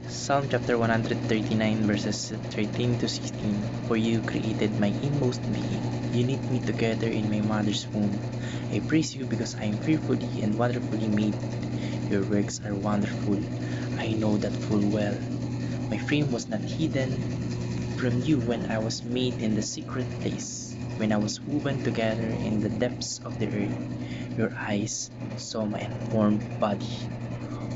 Psalm chapter 139 verses 13 to 16. For you created my inmost being. You knit me together in my mother's womb. I praise you because I am fearfully and wonderfully made. Your works are wonderful. I know that full well. My frame was not hidden from you when I was made in the secret place, when I was woven together in the depths of the earth. Your eyes saw my unformed body.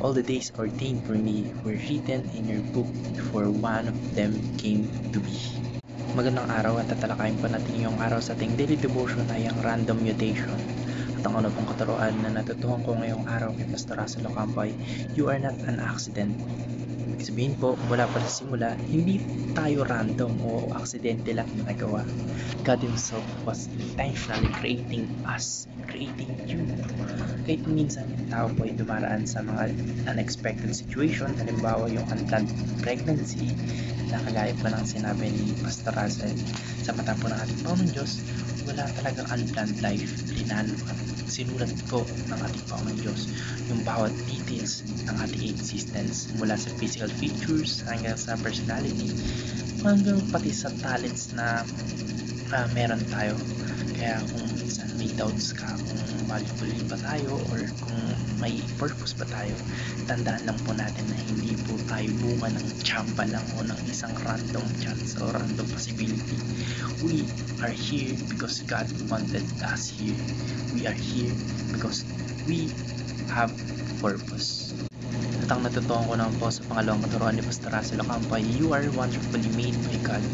All the days ordained for me were written in your book before one of them came to be. Magandang araw at tatalakayin po natin ngayong araw sa ating daily devotion ay ang random mutation. At ang ano pong katuroan na natutuhan ko ngayong araw kay Pastor Russell Ocampo ay, you are not an accident. Ibig sabihin po, mula pa sa simula, hindi tayo random o aksidente lang nagawa. God Himself was intentionally creating us, creating you. Kahit minsan yung tao po ay dumaraan sa mga unexpected situation, halimbawa yung unplanned pregnancy, na kagaya pa ng sinabi ni Pastor Russell, sa mata po ng ating Panginoon Diyos, wala talagang unplanned life. Sinulat po ng ating Panginoon Diyos yung bawat details ng ating existence, mula sa physical features hanggang sa personality, hanggang pati sa talents na meron tayo. Kaya kung minsan may doubts ka kung valuable ba tayo or kung may purpose ba tayo, tandaan lang po natin na hindi po tayo bunga ng tsamba lang o ng isang random chance o random possibility. We are here because God wanted us here. We are here because we have purpose. At ang natutuhan ko naman po sa pangalawang katuruan ni Pastor Russell Ocampo ay, you are wonderfully made by God.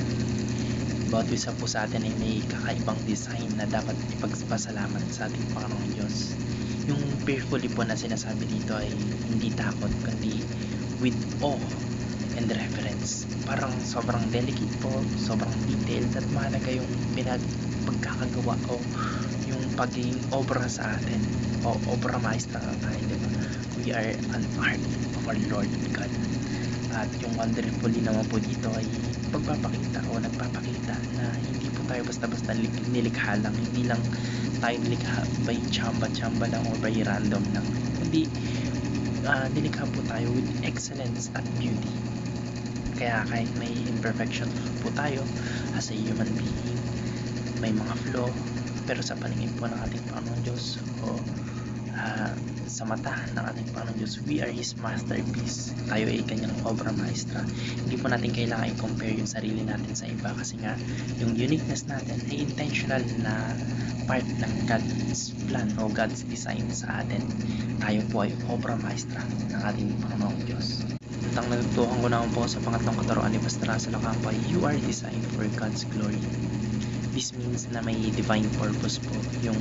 Bawat isa po sa atin ay may kakaibang design na dapat ipagpasalamat sa ating Panginoong Diyos. Yung fearfully po na sinasabi dito ay hindi takot, kundi with awe and reverence. Parang sobrang delicate po, sobrang detailed at mahalaga yung pagkakagawa o yung pagiging obra sa atin o obra maestra na tayo, diba? We are an art of our Lord God. At yung wonderfully naman po dito ay pagpapakita o nagpapakita na hindi po tayo basta-basta nilikha lang, hindi lang tayo nilikha by chamba-chamba lang o by random lang, kundi nilikha po tayo with excellence at beauty. Kaya kahit may imperfection po tayo as a human being, may mga flaw, pero sa paningin po ng ating Panginoon Diyos o sa mata ng ating Panginoon Diyos, we are His masterpiece. Tayo ay kanyang obra maestra. Hindi po natin kailangan i-compare yung sarili natin sa iba kasi nga yung uniqueness natin ay intentional na part ng God's plan o God's design sa atin. Tayo po ay obra maestra ng ating Panginoong Diyos. At ang natutuhan ko naman po sa pangatlong katuruan ni Pastor Russell Ocampo, you are designed for God's glory. This means na may divine purpose po yung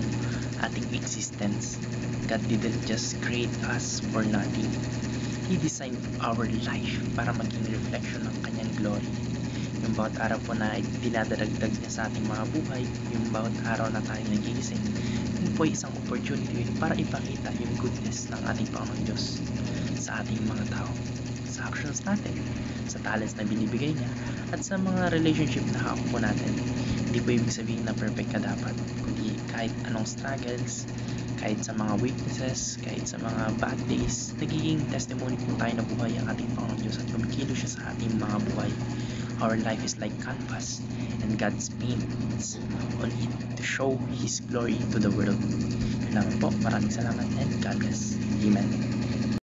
ating existence. God didn't just create us for nothing. He designed our life para maging reflection ng kanyang glory. Yung bawat araw po na dinadagdag niya sa ating mga buhay, yung bawat araw na tayo nagigising, yun po ay isang opportunity para ipakita yung goodness ng ating Panginoon Diyos sa ating mga tao, sa actions natin, sa talents na binibigay niya, at sa mga relationship na hawak po natin. Hindi po ibig sabihin na perfect ka dapat, kundi kahit anong struggles, kahit sa mga weaknesses, kahit sa mga bad days, nagiging testimony po tayo na buhay ang ating Panginoon Diyos at kumikilo siya sa ating mga buhay. Our life is like canvas and God's paints on it to show His glory to the world. Yun lang po, maraming salamat and God bless. Amen.